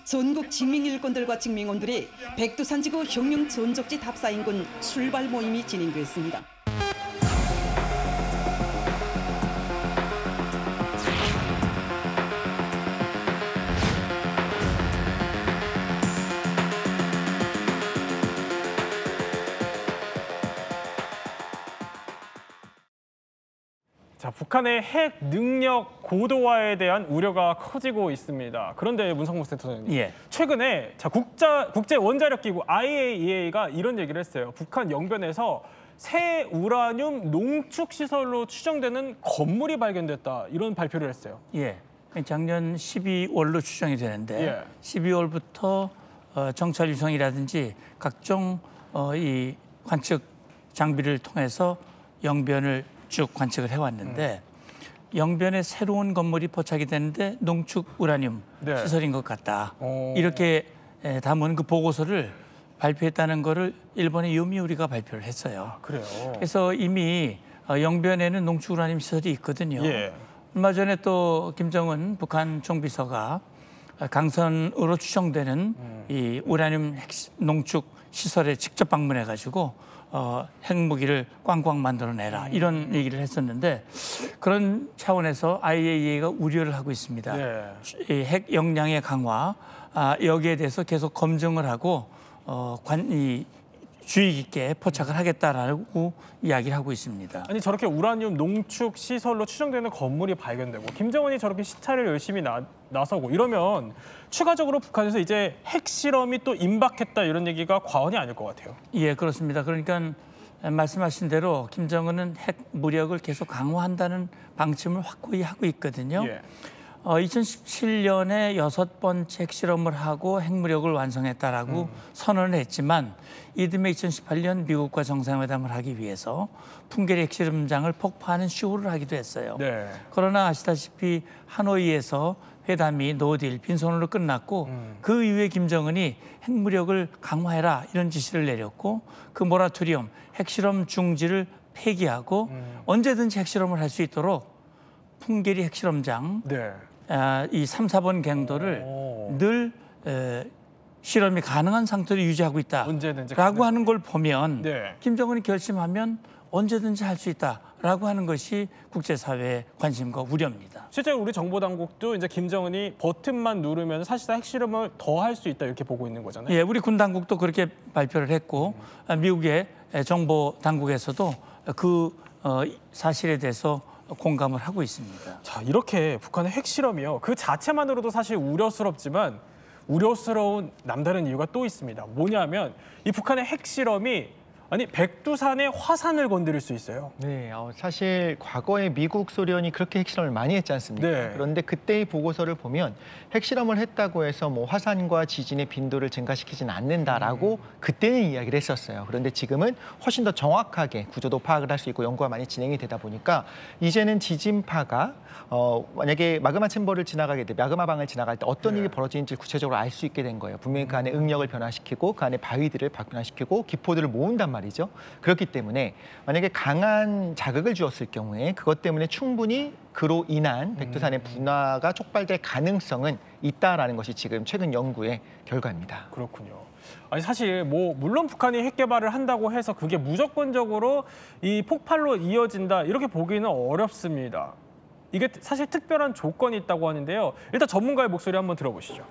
전국 직민일꾼들과 직민원들이 백두산지구 혁명 전적지 답사 인근 출발 모임이 진행됐습니다. 자, 북한의 핵 능력 고도화에 대한 우려가 커지고 있습니다. 그런데 문성무 센터장님, 최근에 국제 원자력 기구 IAEA가 이런 얘기를 했어요. 북한 영변에서 새 우라늄 농축 시설로 추정되는 건물이 발견됐다, 이런 발표를 했어요. 작년 12월로 추정이 되는데 12월부터 정찰 위성이라든지 각종 이 관측 장비를 통해서 영변을 쭉 관측을 해왔는데 영변에 새로운 건물이 포착이 되는데 농축 우라늄 시설인 것 같다. 이렇게 담은 그 보고서를 발표했다는 거를 일본의 요미우리가 발표를 했어요. 그래요. 그래서 이미 영변에는 농축 우라늄 시설이 있거든요. 얼마 전에 또 김정은 북한 총비서가 강선으로 추정되는 이 우라늄 농축 시설에 직접 방문해가지고 핵무기를 꽝꽝 만들어내라, 이런 얘기를 했었는데, 그런 차원에서 IAEA가 우려를 하고 있습니다. 이 핵 역량의 강화, 여기에 대해서 계속 검증을 하고 주의 깊게 포착을 하겠다라고 이야기를 하고 있습니다. 아니, 저렇게 우라늄 농축 시설로 추정되는 건물이 발견되고 김정은이 저렇게 시찰을 열심히 나서고 이러면 추가적으로 북한에서 이제 핵실험이 또 임박했다, 이런 얘기가 과언이 아닐 것 같아요. 그렇습니다. 그러니까 말씀하신 대로 김정은은 핵 무력을 계속 강화한다는 방침을 확고히 하고 있거든요. 2017년에 6번째 핵실험을 하고 핵무력을 완성했다라고 선언을 했지만, 이듬해 2018년 미국과 정상회담을 하기 위해서 풍계리 핵실험장을 폭파하는 쇼를 하기도 했어요. 그러나 아시다시피 하노이에서 회담이 노딜, 빈손으로 끝났고 그 이후에 김정은이 핵무력을 강화해라, 이런 지시를 내렸고, 그 모라토리엄, 핵실험 중지를 폐기하고 언제든지 핵실험을 할 수 있도록 풍계리 핵실험장 이 3, 4번 갱도를 늘 실험이 가능한 상태로 유지하고 있다라고 하는 걸 보면 김정은이 결심하면 언제든지 할 수 있다라고 하는 것이 국제사회의 관심과 우려입니다. 실제로 우리 정보당국도 이제 김정은이 버튼만 누르면 사실상 핵실험을 더 할 수 있다, 이렇게 보고 있는 거잖아요. 우리 군 당국도 그렇게 발표를 했고, 미국의 정보 당국에서도 그 사실에 대해서 공감을 하고 있습니다. 자, 이렇게 북한의 핵실험이요, 그 자체만으로도 사실 우려스럽지만 우려스러운 남다른 이유가 또 있습니다. 뭐냐면 이 북한의 핵실험이 백두산의 화산을 건드릴 수 있어요. 사실 과거에 미국, 소련이 그렇게 핵실험을 많이 했지 않습니까? 그런데 그때의 보고서를 보면 핵실험을 했다고 해서 뭐 화산과 지진의 빈도를 증가시키지는 않는다라고 그때는 이야기를 했었어요. 그런데 지금은 훨씬 더 정확하게 구조도 파악을 할 수 있고 연구가 많이 진행이 되다 보니까 이제는 지진파가 만약에 마그마 챔버를 지나가게 돼, 마그마 방을 지나갈 때 어떤 일이 벌어지는지 구체적으로 알 수 있게 된 거예요. 분명히 그 안에 응력을 변화시키고 그 안에 바위들을 변화시키고 기포들을 모은단 말이죠. 그렇기 때문에 만약에 강한 자극을 주었을 경우에 그것 때문에 충분히 그로 인한 백두산의 분화가 촉발될 가능성은 있다라는 것이 지금 최근 연구의 결과입니다. 그렇군요. 아니, 사실 물론 북한이 핵 개발을 한다고 해서 그게 무조건적으로 이 폭발로 이어진다, 이렇게 보기는 어렵습니다. 이게 사실 특별한 조건이 있다고 하는데요. 일단 전문가의 목소리 한번 들어보시죠.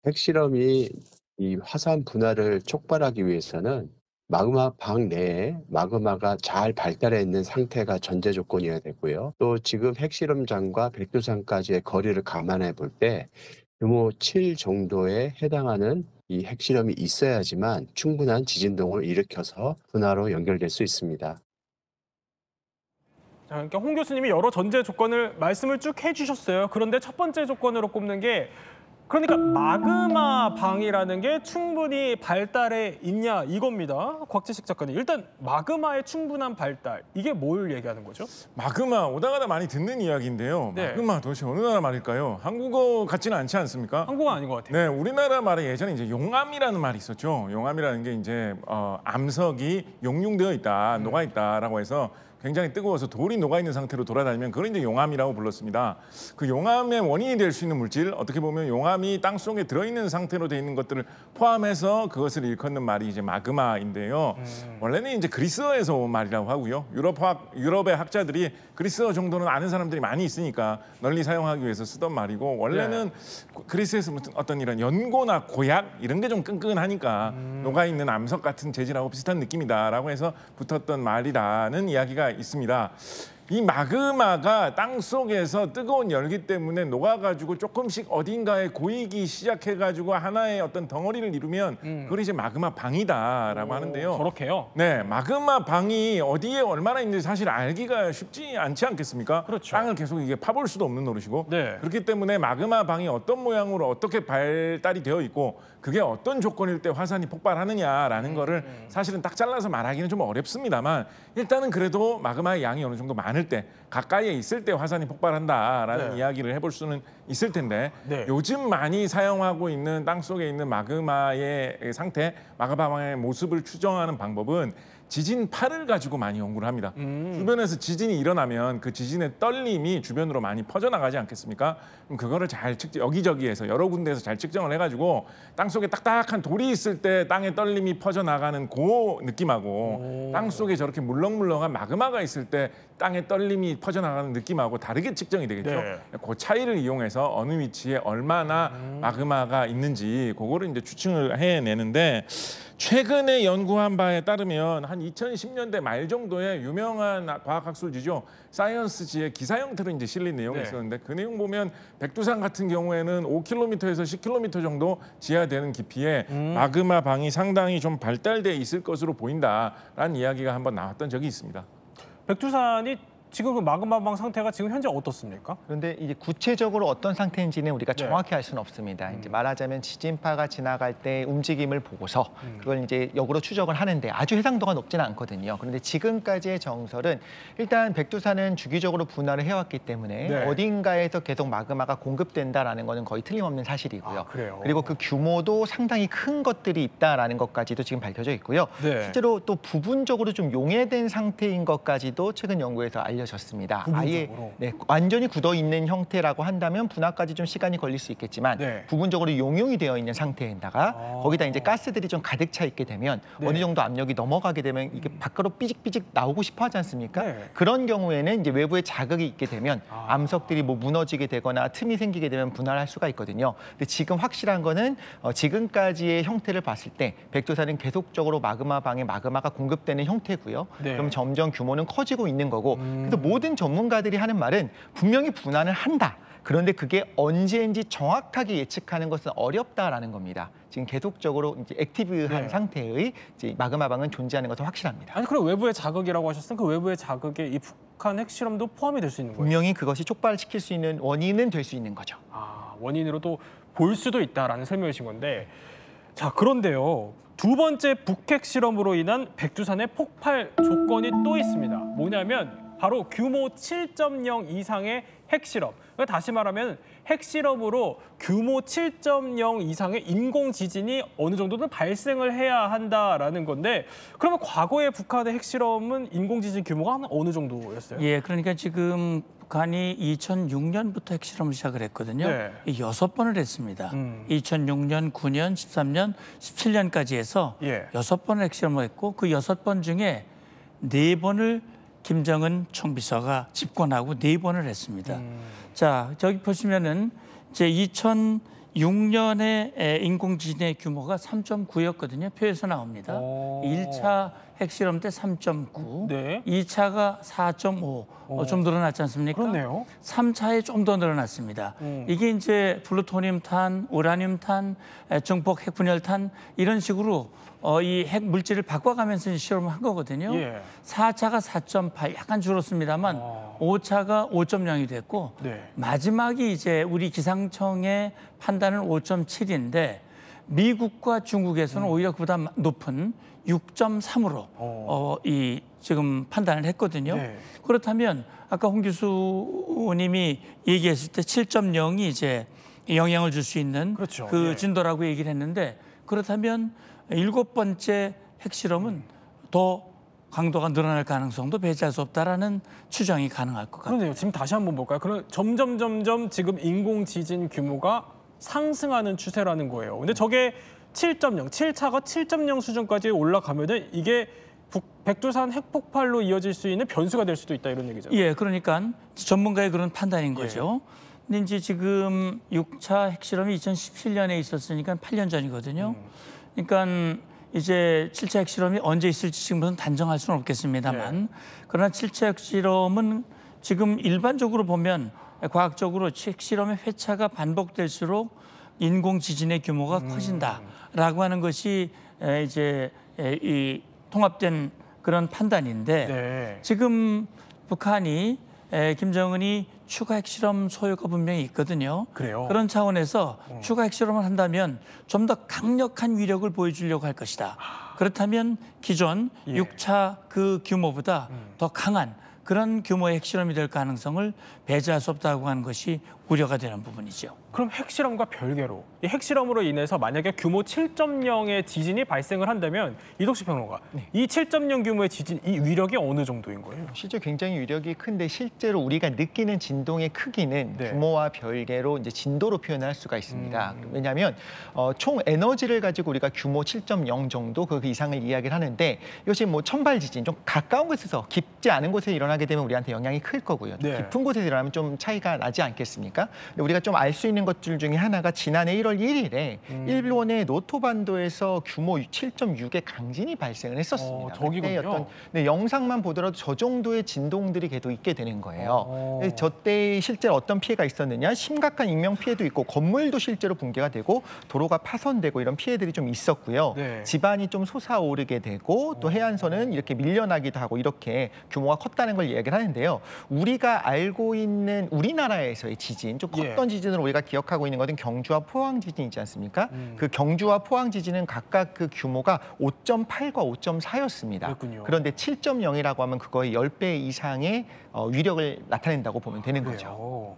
핵실험이 이 화산 분화를 촉발하기 위해서는 마그마 방 내에 마그마가 잘 발달해 있는 상태가 전제 조건이어야 되고요. 또 지금 핵실험장과 백두산까지의 거리를 감안해 볼 때 규모 7 정도에 해당하는 이 핵실험이 있어야지만 충분한 지진동을 일으켜서 분화로 연결될 수 있습니다. 자, 그러니까 홍 교수님이 여러 전제 조건을 말씀을 쭉 해주셨어요. 그런데 첫 번째 조건으로 꼽는 게, 그러니까 마그마 방이라는 게 충분히 발달해 있냐, 이겁니다. 곽지식 작가님, 일단 마그마의 충분한 발달, 이게 뭘 얘기하는 거죠? 마그마, 오다 가다 많이 듣는 이야기인데요. 마그마 도대체 어느 나라 말일까요? 한국어 같지는 않지 않습니까? 한국어 아닌 것 같아요. 우리나라 말에 예전에 이제 용암이라는 말이 있었죠. 용암이라는 게 이제 암석이 용융되어 있다, 녹아 있다라고 해서 굉장히 뜨거워서 돌이 녹아있는 상태로 돌아다니면 그걸 이제 용암이라고 불렀습니다. 그 용암의 원인이 될 수 있는 물질, 어떻게 보면 용암이 땅속에 들어있는 상태로 돼 있는 것들을 포함해서 그것을 일컫는 말이 이제 마그마인데요. 원래는 이제 그리스어에서 온 말이라고 하고요. 유럽의 학자들이 그리스어 정도는 아는 사람들이 많이 있으니까 널리 사용하기 위해서 쓰던 말이고, 원래는 그리스에서 어떤 이런 연고나 고약 이런 게 좀 끈끈하니까 녹아있는 암석 같은 재질하고 비슷한 느낌이다라고 해서 붙었던 말이라는 이야기가 있습니다. 이 마그마가 땅속에서 뜨거운 열기 때문에 녹아가지고 조금씩 어딘가에 고이기 시작해가지고 하나의 어떤 덩어리를 이루면 그걸 이제 마그마 방이다라고 하는데요. 저렇게요? 네, 마그마 방이 어디에 얼마나 있는지 사실 알기가 쉽지 않지 않겠습니까? 그렇죠. 땅을 계속 이게 파볼 수도 없는 노릇이고, 네. 그렇기 때문에 마그마 방이 어떤 모양으로 어떻게 발달이 되어 있고 그게 어떤 조건일 때 화산이 폭발하느냐라는 거를 사실은 딱 잘라서 말하기는 좀 어렵습니다만, 일단은 그래도 마그마의 양이 어느 정도 많을 때, 가까이에 있을 때 화산이 폭발한다라는 이야기를 해볼 수는 있을 텐데, 요즘 많이 사용하고 있는 땅속에 있는 마그마의 상태, 마그마방의 모습을 추정하는 방법은 지진파를 가지고 많이 연구를 합니다. 주변에서 지진이 일어나면 그 지진의 떨림이 주변으로 많이 퍼져나가지 않겠습니까? 그럼 그거를 잘 여기저기에서 여러 군데에서 잘 측정을 해가지고 땅속에 딱딱한 돌이 있을 때 땅의 떨림이 퍼져나가는 그 느낌하고 땅속에 저렇게 물렁물렁한 마그마가 있을 때 땅의 떨림이 퍼져나가는 느낌하고 다르게 측정이 되겠죠. 그 차이를 이용해서 어느 위치에 얼마나 마그마가 있는지 그거를 이제 추측을 해내는데, 최근에 연구한 바에 따르면 한 2010년대 말 정도에 유명한 과학학술지죠, 사이언스지의 기사 형태로 이제 실린 내용이 있었는데, 그 내용 보면 백두산 같은 경우에는 5km에서 10km 정도 지하되는 깊이에 마그마 방이 상당히 좀 발달돼 있을 것으로 보인다라는 이야기가 한번 나왔던 적이 있습니다. 백두산이 지금 그 마그마방 상태가 지금 현재 어떻습니까? 그런데 이제 구체적으로 어떤 상태인지는 우리가 정확히 알 수는 없습니다. 이제 말하자면 지진파가 지나갈 때 움직임을 보고서 그걸 이제 역으로 추적을 하는데 아주 해상도가 높지는 않거든요. 그런데 지금까지의 정설은 일단 백두산은 주기적으로 분화를 해왔기 때문에 어딘가에서 계속 마그마가 공급된다라는 거는 거의 틀림없는 사실이고요. 그리고 그 규모도 상당히 큰 것들이 있다라는 것까지도 지금 밝혀져 있고요. 실제로 또 부분적으로 좀 용해된 상태인 것까지도 최근 연구에서 알려졌습니다. 아예 완전히 굳어 있는 형태라고 한다면 분화까지 좀 시간이 걸릴 수 있겠지만 부분적으로 용융이 되어 있는 상태에다가 거기다 이제 가스들이 좀 가득 차 있게 되면 어느 정도 압력이 넘어가게 되면 이게 밖으로 삐직삐직 나오고 싶어 하지 않습니까? 그런 경우에는 이제 외부에 자극이 있게 되면 암석들이 뭐 무너지게 되거나 틈이 생기게 되면 분화를 할 수가 있거든요. 근데 지금 확실한 거는 지금까지의 형태를 봤을 때 백두산은 계속적으로 마그마 방에 마그마가 공급되는 형태고요. 그럼 점점 규모는 커지고 있는 거고, 그래서 모든 전문가들이 하는 말은 분명히 분화는 한다. 그런데 그게 언제인지 정확하게 예측하는 것은 어렵다라는 겁니다. 지금 계속적으로 이제 액티브한 상태의 이제 마그마방은 존재하는 것은 확실합니다. 아니, 그럼 외부의 자극이라고 하셨으면 그 외부의 자극에 이 북한 핵실험도 포함이 될 수 있는 거예요? 분명히 그것이 촉발시킬 수 있는 원인은 될 수 있는 거죠. 원인으로도 볼 수도 있다라는 설명이신 건데, 자, 그런데요. 두 번째 북핵 실험으로 인한 백두산의 폭발 조건이 또 있습니다. 뭐냐면 바로 규모 7.0 이상의 핵실험. 다시 말하면 핵실험으로 규모 7.0 이상의 인공 지진이 어느 정도는 발생을 해야 한다라는 건데, 그러면 과거의 북한의 핵실험은 인공 지진 규모가 어느 정도였어요? 예, 그러니까 지금 북한이 2006년부터 핵실험을 시작을 했거든요. 6번을 했습니다. 2006년, 9년, 13년, 17년까지 해서 6번을 핵실험을 했고, 그 6번 중에 4번을 김정은 총비서가 집권하고 4번을 했습니다. 자, 저기 보시면은 이제 2006년에 인공지진의 규모가 3.9였거든요. 표에서 나옵니다. 1차 핵실험 때 3.9, 2차가 4.5, 좀 늘어났지 않습니까? 그렇네요. 3차에 좀 더 늘어났습니다. 이게 이제 플루토늄탄, 우라늄탄, 증폭 핵분열탄 이런 식으로 이 핵 물질을 바꿔가면서 실험을 한 거거든요. 4차가 4.8, 약간 줄었습니다만 5차가 5.0이 됐고 마지막이 이제 우리 기상청의 판단은 5.7인데 미국과 중국에서는 오히려 그보다 높은 6.3으로 이 지금 판단을 했거든요. 그렇다면 아까 홍 교수님이 얘기했을 때 7.0이 이제 영향을 줄 수 있는 그 진도라고 얘기를 했는데, 그렇다면 7번째 핵실험은 더 강도가 늘어날 가능성도 배제할 수 없다라는 추정이 가능할 것 같아요. 그런데요, 지금 다시 한번 볼까요? 그럼 점점 지금 인공 지진 규모가 상승하는 추세라는 거예요. 근데 저게 7.0, 7차가 7.0 수준까지 올라가면은 이게 백두산 핵폭발로 이어질 수 있는 변수가 될 수도 있다 이런 얘기죠. 예, 그러니까 전문가의 그런 판단인 거죠. 근데 이제 지금 6차 핵실험이 2017년에 있었으니까 8년 전이거든요. 그러니까 이제 7차 핵실험이 언제 있을지 지금은 단정할 수는 없겠습니다만 그러나 7차 핵실험은 지금 일반적으로 보면 과학적으로 핵실험의 회차가 반복될수록 인공 지진의 규모가 커진다라고 하는 것이 이제 이 통합된 그런 판단인데 지금 북한이 김정은이 추가 핵실험 소요가 분명히 있거든요. 그래요? 그런 차원에서 추가 핵실험을 한다면 좀 더 강력한 위력을 보여주려고 할 것이다. 그렇다면 기존 6차 그 규모보다 더 강한 그런 규모의 핵실험이 될 가능성을 배제할 수 없다고 하는 것이 우려가 되는 부분이죠. 그럼 핵실험과 별개로 이 핵실험으로 인해서 만약에 규모 7.0의 지진이 발생을 한다면 이덕수 평론가, 이 7.0 규모의 지진 이 위력이 어느 정도인 거예요? 실제 굉장히 위력이 큰데 실제로 우리가 느끼는 진동의 크기는 규모와 별개로 이제 진도로 표현할 수가 있습니다. 왜냐하면 총 에너지를 가지고 우리가 규모 7.0 정도 그 이상을 이야기를 하는데 이것이 뭐 천발 지진 좀 가까운 곳에서 깊지 않은 곳에 일어나게 되면 우리한테 영향이 클 거고요. 깊은 곳에서 일어나면 좀 차이가 나지 않겠습니까? 근데 우리가 좀 알 수 있는 것들 중에 하나가 지난해 1월 1일에 일본의 노토반도에서 규모 7.6의 강진이 발생을 했었습니다. 저기군요. 어떤 영상만 보더라도 저 정도의 진동들이 계속 있게 되는 거예요. 저 때 실제 어떤 피해가 있었느냐? 심각한 인명 피해도 있고 건물도 실제로 붕괴가 되고 도로가 파손되고 이런 피해들이 좀 있었고요. 지반이 좀 솟아오르게 되고 또 해안선은 이렇게 밀려나기도 하고 이렇게 규모가 컸다는 걸 이야기를 하는데요. 우리가 알고 있는 우리나라에서의 지진, 좀 컸던 지진으로 우리가 기억하고 있는 것은 경주와 포항 지진이지 않습니까? 그 경주와 포항 지진은 각각 그 규모가 5.8과 5.4였습니다. 그런데 7.0이라고 하면 그거의 10배 이상의 위력을 나타낸다고 보면 되는 거죠.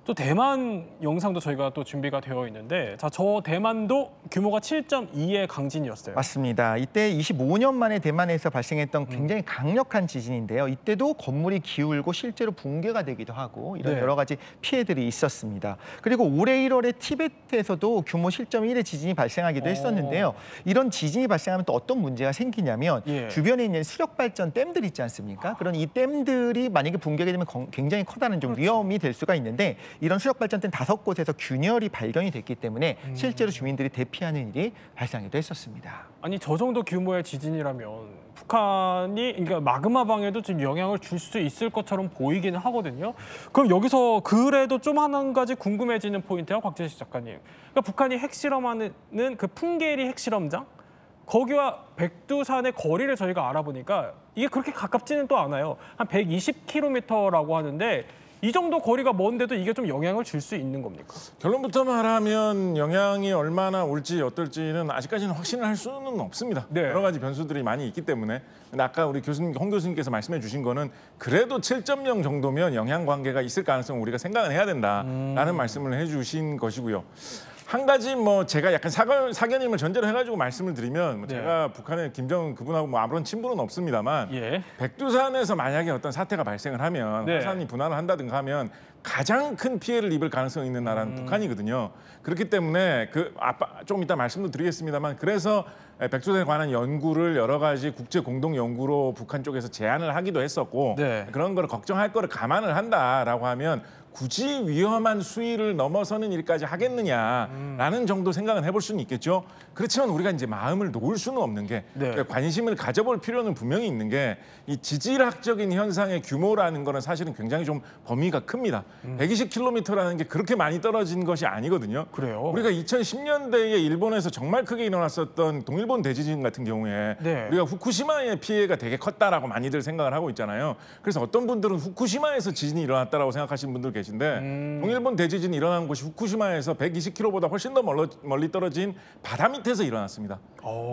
또 대만 영상도 저희가 또 준비가 되어 있는데 저 대만도 규모가 7.2의 강진이었어요. 맞습니다. 이때 25년 만에 대만에서 발생했던 굉장히 강력한 지진인데요. 이때도 건물이 기울고 실제로 붕괴가 되기도 하고 이런 여러 가지 피해들이 있었습니다. 그리고 올해 1월에 티베트에서도 규모 7.1의 지진이 발생하기도 했었는데요. 이런 지진이 발생하면 또 어떤 문제가 생기냐면 주변에 있는 수력발전 댐들 있지 않습니까? 그런 이 댐들이 만약에 붕괴가 되면 굉장히 커다란 좀 위험이 될 수가 있는데 이런 수력발전댐 5곳에서 균열이 발견이 됐기 때문에 실제로 주민들이 대피하는 일이 발생하기도 했었습니다. 아니 저 정도 규모의 지진이라면 북한이 그러니까 마그마 방에도 좀 영향을 줄 수 있을 것처럼 보이기는 하거든요. 그럼 여기서 그래도 좀 한 가지 궁금해지는 포인트가 곽재식 작가님. 그러니까 북한이 핵실험하는 그 풍계리 핵실험장 거기와 백두산의 거리를 저희가 알아보니까 이게 그렇게 가깝지는 또 않아요. 한 120km라고 하는데 이 정도 거리가 먼데도 이게 좀 영향을 줄 수 있는 겁니까? 결론부터 말하면 영향이 얼마나 올지 어떨지는 아직까지는 확신을 할 수는 없습니다. 여러 가지 변수들이 많이 있기 때문에. 근데 아까 우리 홍 교수님께서 말씀해 주신 거는 그래도 7.0 정도면 영향 관계가 있을 가능성을 우리가 생각은 해야 된다라는 말씀을 해 주신 것이고요. 한 가지 뭐 제가 약간 사견임을 전제로 해가지고 말씀을 드리면 제가 북한의 김정은 그분하고 뭐 아무런 친분은 없습니다만 백두산에서 만약에 어떤 사태가 발생을 하면 화산이 분할을 한다든가 하면 가장 큰 피해를 입을 가능성이 있는 나라는 북한이거든요. 그렇기 때문에 조금 이따 말씀도 드리겠습니다만 그래서 백두산에 관한 연구를 여러 가지 국제 공동 연구로 북한 쪽에서 제안을 하기도 했었고 그런 거를 걱정할 거를 감안을 한다라고 하면 굳이 위험한 수위를 넘어서는 일까지 하겠느냐라는 정도 생각은 해볼 수는 있겠죠. 그렇지만 우리가 이제 마음을 놓을 수는 없는 게 관심을 가져볼 필요는 분명히 있는 게 이 지질학적인 현상의 규모라는 거는 사실은 굉장히 좀 범위가 큽니다. 120km라는 게 그렇게 많이 떨어진 것이 아니거든요. 그래요? 우리가 2010년대에 일본에서 정말 크게 일어났었던 동일본 대지진 같은 경우에 우리가 후쿠시마의 피해가 되게 컸다라고 많이들 생각을 하고 있잖아요. 그래서 어떤 분들은 후쿠시마에서 지진이 일어났다라고 생각하시는 분들 계신데 동일본 대지진이 일어난 곳이 후쿠시마에서 120km보다 훨씬 더 멀리 떨어진 바다 밑에서 일어났습니다.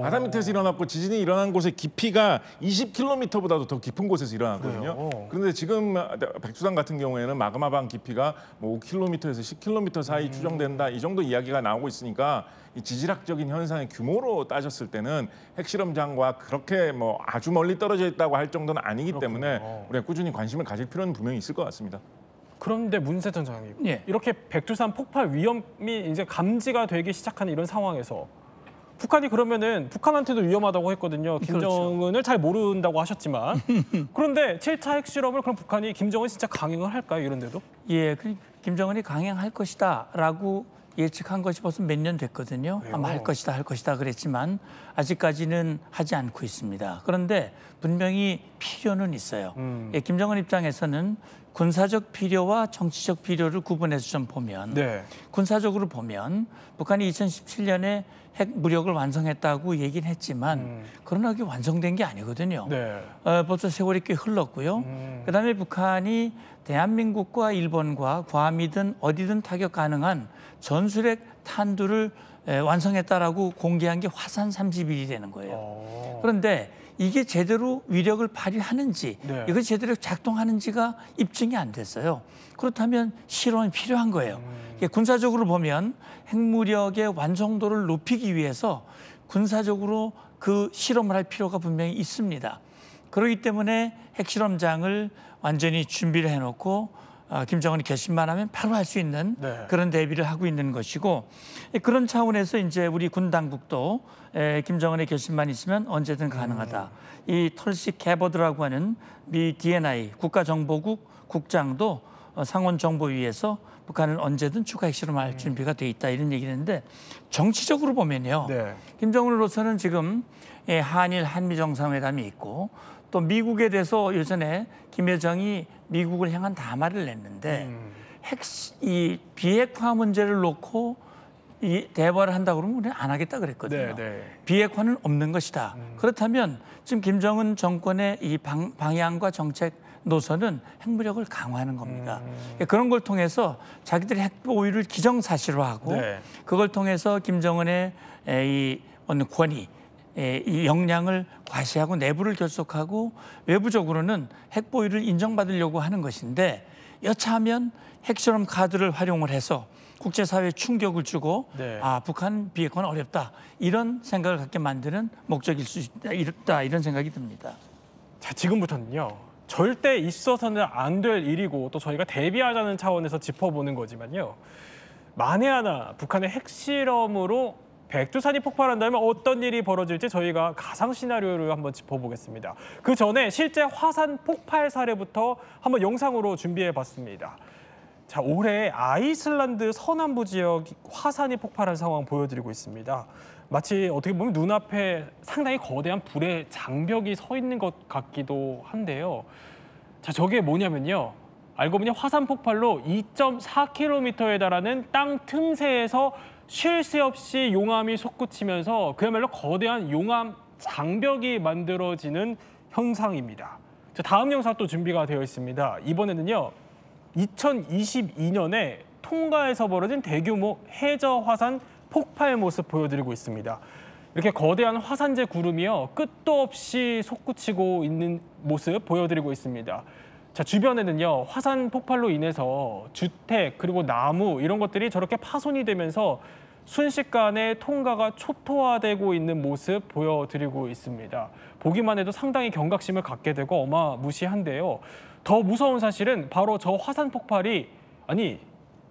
바다 밑에서 일어났고 지진이 일어난 곳의 깊이가 20km보다도 더 깊은 곳에서 일어났거든요. 그런데 지금 백두산 같은 경우에는 마그마방 깊이가 뭐 5km에서 10km 사이 추정된다 이 정도 이야기가 나오고 있으니까 이 지질학적인 현상의 규모로 따졌을 때는 핵실험장과 그렇게 뭐 아주 멀리 떨어져 있다고 할 정도는 아니기 때문에 우리가 꾸준히 관심을 가질 필요는 분명히 있을 것 같습니다. 그런데 문세턴 장관님, 예. 이렇게 백두산 폭발 위험이 이제 감지가 되기 시작하는 이런 상황에서 북한이 그러면은 북한한테도 위험하다고 했거든요. 김정은을 잘 모른다고 하셨지만 그런데 7차 핵실험을 그럼 북한이 김정은 진짜 강행을 할까요? 이런데도? 예, 김정은이 강행할 것이다라고 예측한 것이 벌써 몇 년 됐거든요. 그래요? 아마 할 것이다 그랬지만 아직까지는 하지 않고 있습니다. 그런데 분명히 필요는 있어요. 예, 김정은 입장에서는 군사적 필요와 정치적 필요를 구분해서 좀 보면 네. 군사적으로 보면 북한이 2017년에 핵 무력을 완성했다고 얘기는 했지만 그러나 그게 완성된 게 아니거든요. 네. 벌써 세월이 꽤 흘렀고요. 그다음에 북한이 대한민국과 일본과 괌이든 어디든 타격 가능한 전술핵 탄두를 완성했다라고 공개한 게 화산 30일이 되는 거예요. 그런데 이게 제대로 위력을 발휘하는지 네. 이것이 제대로 작동하는지가 입증이 안 됐어요. 그렇다면 실험이 필요한 거예요. 이게 군사적으로 보면 핵무력의 완성도를 높이기 위해서 군사적으로 그 실험을 할 필요가 분명히 있습니다. 그렇기 때문에 핵실험장을 완전히 준비를 해놓고 김정은이 결심만 하면 바로 할 수 있는 네. 그런 대비를 하고 있는 것이고 그런 차원에서 이제 우리 군 당국도 김정은의 결심만 있으면 언제든 가능하다. 이 털시 개버드라고 하는 미 DNI 국가정보국 국장도 상원정보위에서 북한은 언제든 추가 핵실험할 준비가 돼 있다 이런 얘기를 했는데 정치적으로 보면요. 네. 김정은으로서는 지금 한일 한미 정상회담이 있고 또 미국에 대해서 예전에 김여정이 미국을 향한 담화를 냈는데 이 비핵화 문제를 놓고 이 대화를 한다고 그러면 우리는 안 하겠다 그랬거든요. 네, 네. 비핵화는 없는 것이다. 그렇다면 지금 김정은 정권의 이 방향과 정책 노선은 핵무력을 강화하는 겁니다. 그런 걸 통해서 자기들의 핵 보유를 기정사실화하고 네. 그걸 통해서 김정은의 이 어느 권위 이 역량을 과시하고 내부를 결속하고 외부적으로는 핵 보유를 인정받으려고 하는 것인데 여차하면 핵실험 카드를 활용을 해서 국제사회에 충격을 주고 네. 북한 비핵화는 어렵다 이런 생각을 갖게 만드는 목적일 수 있다 이런 생각이 듭니다. 자, 지금부터는요. 절대 있어서는 안 될 일이고 또 저희가 대비하자는 차원에서 짚어보는 거지만요. 만에 하나 북한의 핵실험으로 백두산이 폭발한다면 어떤 일이 벌어질지 저희가 가상 시나리오를 한번 짚어보겠습니다. 그 전에 실제 화산 폭발 사례부터 한번 영상으로 준비해봤습니다. 자, 올해 아이슬란드 서남부 지역 화산이 폭발한 상황 보여드리고 있습니다. 마치 어떻게 보면 눈앞에 상당히 거대한 불의 장벽이 서 있는 것 같기도 한데요. 자, 저게 뭐냐면요. 알고 보니 화산 폭발로 2.4km에 달하는 땅 틈새에서 쉴 새 없이 용암이 솟구치면서 그야말로 거대한 용암 장벽이 만들어지는 현상입니다. 자, 다음 영상 또 준비가 되어 있습니다. 이번에는요. 2022년에 통가에서 벌어진 대규모 해저 화산 폭발 모습 보여드리고 있습니다. 이렇게 거대한 화산재 구름이요. 끝도 없이 솟구치고 있는 모습 보여드리고 있습니다. 자, 주변에는요. 화산 폭발로 인해서 주택 그리고 나무 이런 것들이 저렇게 파손이 되면서 순식간에 통가가 초토화되고 있는 모습 보여드리고 있습니다. 보기만 해도 상당히 경각심을 갖게 되고 어마무시한데요. 더 무서운 사실은 바로 저 화산 폭발이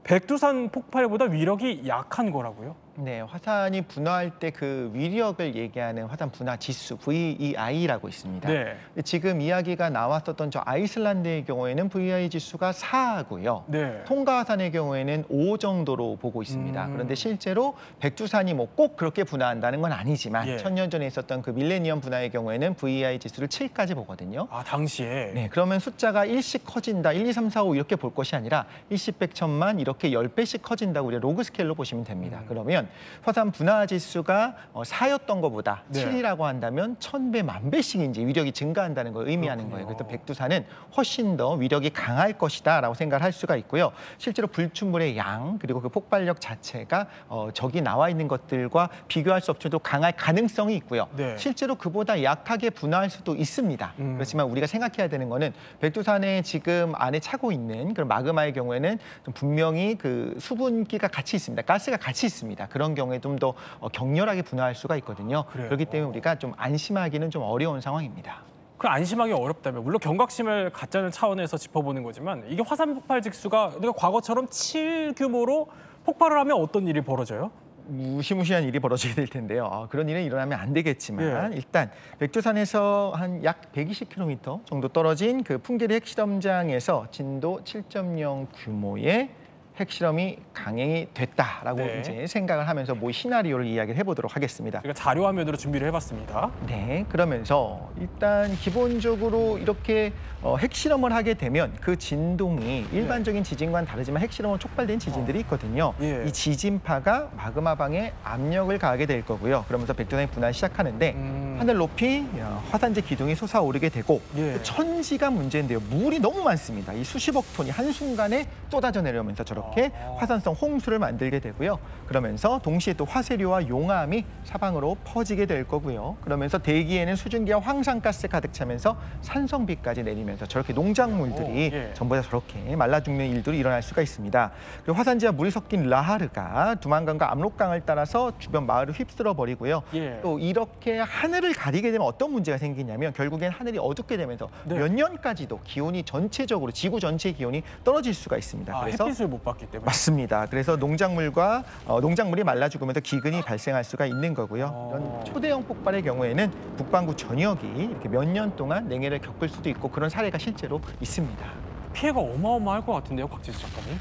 백두산 폭발보다 위력이 약한 거라고요? 네, 화산이 분화할 때 그 위력을 얘기하는 화산 분화 지수 VEI라고 있습니다. 네. 지금 이야기가 나왔었던 저 아이슬란드의 경우에는 VEI 지수가 4고요. 네. 통가 화산의 경우에는 5 정도로 보고 있습니다. 그런데 실제로 백두산이 뭐 꼭 그렇게 분화한다는 건 아니지만 예. 1000년 전에 있었던 그 밀레니엄 분화의 경우에는 VEI 지수를 7까지 보거든요. 아, 당시에. 네, 그러면 숫자가 1씩 커진다, 1, 2, 3, 4, 5 이렇게 볼 것이 아니라 10, 100, 1000만 이렇게 10배씩 커진다고 우리가 로그 스케일로 보시면 됩니다. 그러면 화산 분화 지수가 4였던 것보다 네. 7이라고 한다면 1000배, 1000배씩 이제 위력이 증가한다는 걸 의미하는 그렇군요. 거예요. 그래서 백두산은 훨씬 더 위력이 강할 것이다라고 생각을 할 수가 있고요. 실제로 불춘물의 양 그리고 그 폭발력 자체가 저기 나와 있는 것들과 비교할 수 없어도 강할 가능성이 있고요. 네. 실제로 그보다 약하게 분화할 수도 있습니다. 그렇지만 우리가 생각해야 되는 거는 백두산에 지금 안에 차고 있는 그런 마그마의 경우에는 좀 분명히 그 수분기가 같이 있습니다. 가스가 같이 있습니다. 그런 경우에 좀 더 격렬하게 분화할 수가 있거든요. 그래요? 그렇기 때문에 우리가 좀 안심하기는 좀 어려운 상황입니다. 그 안심하기 어렵다면 물론 경각심을 갖자는 차원에서 짚어보는 거지만 이게 화산 폭발 직수가 우리가 과거처럼 7 규모로 폭발을 하면 어떤 일이 벌어져요? 무시무시한 일이 벌어지게 될 텐데요. 그런 일은 일어나면 안 되겠지만 예. 일단 백두산에서 한 약 120km 정도 떨어진 그 풍계리 핵실험장에서 진도 7.0 규모의 핵실험이 강행이 됐다라고 네. 이제 생각을 하면서 뭐 시나리오를 이야기를 해보도록 하겠습니다. 제가 자료 화면으로 준비를 해봤습니다. 네, 그러면서 일단 기본적으로 이렇게 핵실험을 하게 되면 그 진동이 일반적인 지진과는 다르지만 핵실험으로 촉발된 지진들이 있거든요. 예. 이 지진파가 마그마방에 압력을 가하게 될 거고요. 그러면서 백두산이 분화를 시작하는데 하늘 높이 화산재 기둥이 솟아오르게 되고 예. 그 천지가 문제인데요. 물이 너무 많습니다. 이 수십억 톤이 한순간에 쏟아져 내려오면서 저렇게 화산성 홍수를 만들게 되고요. 그러면서 동시에 또 화쇄류와 용암이 사방으로 퍼지게 될 거고요. 그러면서 대기에는 수증기와 황산가스 가득 차면서 산성비까지 내리면서 저렇게 농작물들이 예. 전부 다 저렇게 말라 죽는 일들이 일어날 수가 있습니다. 그리고 화산재와 물이 섞인 라하르가 두만강과 압록강을 따라서 주변 마을을 휩쓸어 버리고요. 예. 또 이렇게 하늘을 가리게 되면 어떤 문제가 생기냐면 결국엔 하늘이 어둡게 되면서 네. 몇 년까지도 기온이 전체적으로 지구 전체의 기온이 떨어질 수가 있습니다. 그래서 햇빛을 못 받기 때문에. 맞습니다. 그래서 농작물이 말라 죽으면서 기근이 발생할 수가 있는 거고요. 이런 초대형 폭발의 경우에는 북반구 전역이 이렇게 몇 년 동안 냉해를 겪을 수도 있고 그런 사례가 실제로 있습니다. 피해가 어마어마할 것 같은데요, 곽지수 작가님?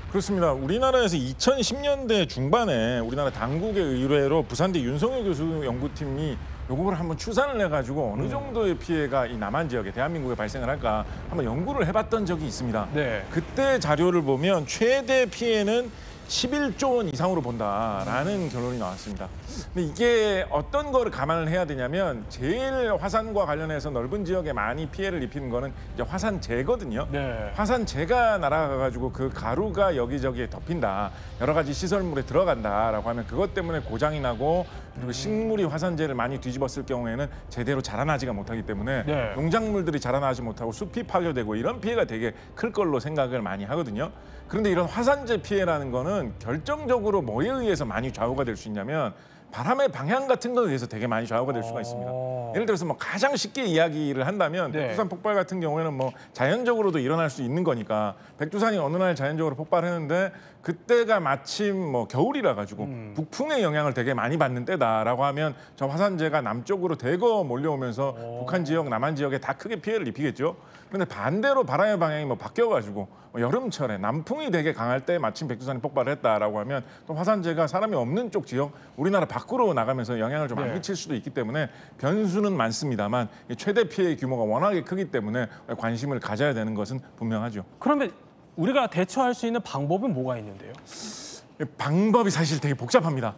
그렇습니다. 우리나라에서 2010년대 중반에 우리나라 당국의 의뢰로 부산대 윤성효 교수 연구팀이 요거를 한번 추산을 해가지고 어느 정도의 피해가 이 남한 지역에 대한민국에 발생을 할까 한번 연구를 해봤던 적이 있습니다. 네. 그때 자료를 보면 최대 피해는 11조 원 이상으로 본다라는 결론이 나왔습니다. 근데 이게 어떤 거를 감안을 해야 되냐면 제일 화산과 관련해서 넓은 지역에 많이 피해를 입히는 거는 이제 화산재거든요. 네. 화산재가 날아가가지고 그 가루가 여기저기에 덮인다. 여러 가지 시설물에 들어간다라고 하면 그것 때문에 고장이 나고 그리고 식물이 화산재를 많이 뒤집었을 경우에는 제대로 자라나지가 못하기 때문에 네. 농작물들이 자라나지 못하고 숲이 파괴되고 이런 피해가 되게 클 걸로 생각을 많이 하거든요. 그런데 이런 화산재 피해라는 거는 결정적으로 뭐에 의해서 많이 좌우가 될 수 있냐면 바람의 방향 같은 거에 의해서 되게 많이 좌우가 될 수가 있습니다. 예를 들어서 뭐 가장 쉽게 이야기를 한다면 네. 백두산 폭발 같은 경우에는 뭐 자연적으로도 일어날 수 있는 거니까 백두산이 어느 날 자연적으로 폭발했는데 그때가 마침 뭐 겨울이라 가지고 북풍의 영향을 되게 많이 받는 때다라고 하면 저 화산재가 남쪽으로 대거 몰려오면서 북한 지역, 남한 지역에 다 크게 피해를 입히겠죠. 그런데 반대로 바람의 방향이 뭐 바뀌어가지고 여름철에 남풍이 되게 강할 때 마침 백두산이 폭발을 했다라고 하면 또 화산재가 사람이 없는 쪽 지역 우리나라 밖으로 나가면서 영향을 좀 안 미칠 수도 있기 때문에 변수는 많습니다만 최대 피해의 규모가 워낙에 크기 때문에 관심을 가져야 되는 것은 분명하죠. 그러면 우리가 대처할 수 있는 방법은 뭐가 있는데요? 방법이 사실 되게 복잡합니다.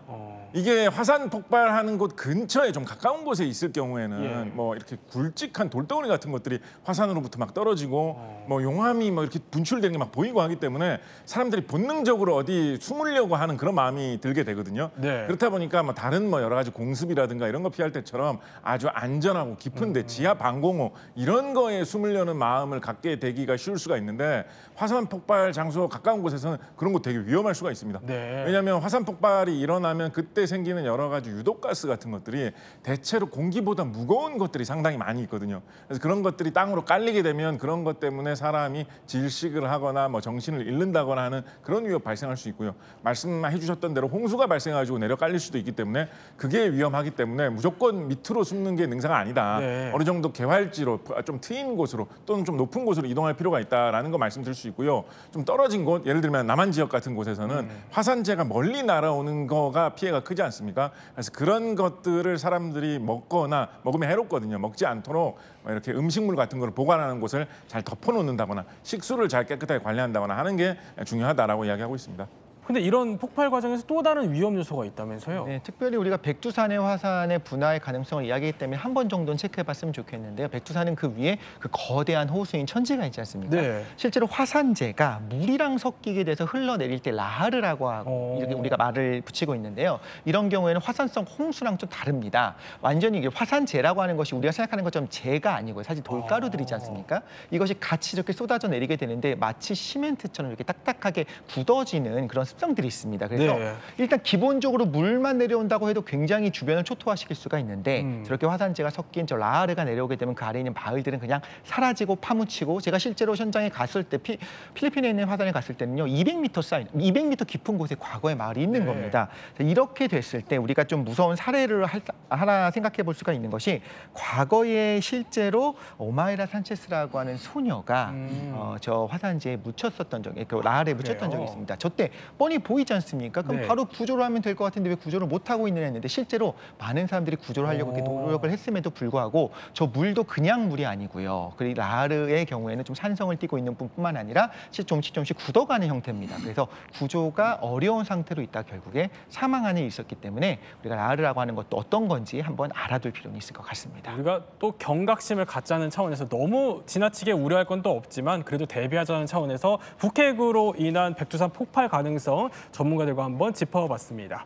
이게 화산 폭발하는 곳 근처에 좀 가까운 곳에 있을 경우에는 예. 뭐 이렇게 굵직한 돌덩어리 같은 것들이 화산으로부터 막 떨어지고 뭐 용암이 뭐 이렇게 분출되는 게 막 보이고 하기 때문에 사람들이 본능적으로 어디 숨으려고 하는 그런 마음이 들게 되거든요. 네. 그렇다 보니까 뭐 다른 뭐 여러 가지 공습이라든가 이런 거 피할 때처럼 아주 안전하고 깊은데 지하 방공호 이런 거에 숨으려는 마음을 갖게 되기가 쉬울 수가 있는데 화산 폭발 장소 가까운 곳에서는 그런 거 되게 위험할 수가 있습니다. 네. 왜냐하면 화산 폭발이 일어나면 그때 생기는 여러 가지 유독가스 같은 것들이 대체로 공기보다 무거운 것들이 상당히 많이 있거든요. 그래서 그런 것들이 땅으로 깔리게 되면 그런 것 때문에 사람이 질식을 하거나 뭐 정신을 잃는다거나 하는 그런 위협 발생할 수 있고요. 말씀해 주셨던 대로 홍수가 발생해가지고 내려 깔릴 수도 있기 때문에 그게 위험하기 때문에 무조건 밑으로 숨는 게 능사가 아니다. 네. 어느 정도 개활지로 좀 트인 곳으로 또는 좀 높은 곳으로 이동할 필요가 있다라는 거 말씀드릴 수 있고요. 좀 떨어진 곳, 예를 들면 남한 지역 같은 곳에서는 화산재가 멀리 날아오는 거가 피해가 크지 않습니까? 그래서 그런 것들을 사람들이 먹거나 먹으면 해롭거든요. 먹지 않도록 이렇게 음식물 같은 거를 보관하는 곳을 잘 덮어놓는다거나 식수를 잘 깨끗하게 관리한다거나 하는 게 중요하다라고 이야기하고 있습니다. 근데 이런 폭발 과정에서 또 다른 위험 요소가 있다면서요? 네, 특별히 우리가 백두산의 화산의 분화의 가능성을 이야기하기 때문에 한 번 정도는 체크해봤으면 좋겠는데요. 백두산은 그 위에 그 거대한 호수인 천지가 있지 않습니까? 네. 실제로 화산재가 물이랑 섞이게 돼서 흘러내릴 때 라하르라고 하고 이렇게 우리가 말을 붙이고 있는데요. 이런 경우에는 화산성 홍수랑 좀 다릅니다. 완전히 이게 화산재라고 하는 것이 우리가 생각하는 것처럼 재가 아니고요. 사실 돌가루들이지 않습니까? 이것이 같이 이렇게 쏟아져 내리게 되는데 마치 시멘트처럼 이렇게 딱딱하게 굳어지는 그런 습성들이 있습니다. 그래서 네. 일단 기본적으로 물만 내려온다고 해도 굉장히 주변을 초토화시킬 수가 있는데 저렇게 화산재가 섞인 저 라하르가 내려오게 되면 그 아래에 있는 마을들은 그냥 사라지고 파묻히고 제가 실제로 현장에 갔을 때 필리핀에 있는 화산에 갔을 때는요 200m 깊은 곳에 과거의 마을이 있는 겁니다. 이렇게 됐을 때 우리가 좀 무서운 사례를 하나 생각해 볼 수가 있는 것이 과거에 실제로 오마이라 산체스라고 하는 소녀가 저 화산재에 묻혔었던 적이 그 라하르에 묻혔던 적이 있습니다. 저때 뻔히 보이지 않습니까? 그럼 네. 바로 구조를 하면 될 것 같은데 왜 구조를 못 하고 있느냐 했는데 실제로 많은 사람들이 구조를 하려고 이렇게 노력을 했음에도 불구하고 저 물도 그냥 물이 아니고요. 그리고 라하르의 경우에는 좀 산성을 띠고 있는 뿐만 아니라 조금씩 굳어가는 형태입니다. 그래서 구조가 어려운 상태로 있다 결국에 사망하는 일이 있었기 때문에 우리가 라하르라고 하는 것도 어떤 건지 한번 알아둘 필요는 있을 것 같습니다. 우리가 또 경각심을 갖자는 차원에서 너무 지나치게 우려할 건 또 없지만 그래도 대비하자는 차원에서 북핵으로 인한 백두산 폭발 가능성 전문가들과 한번 짚어봤습니다.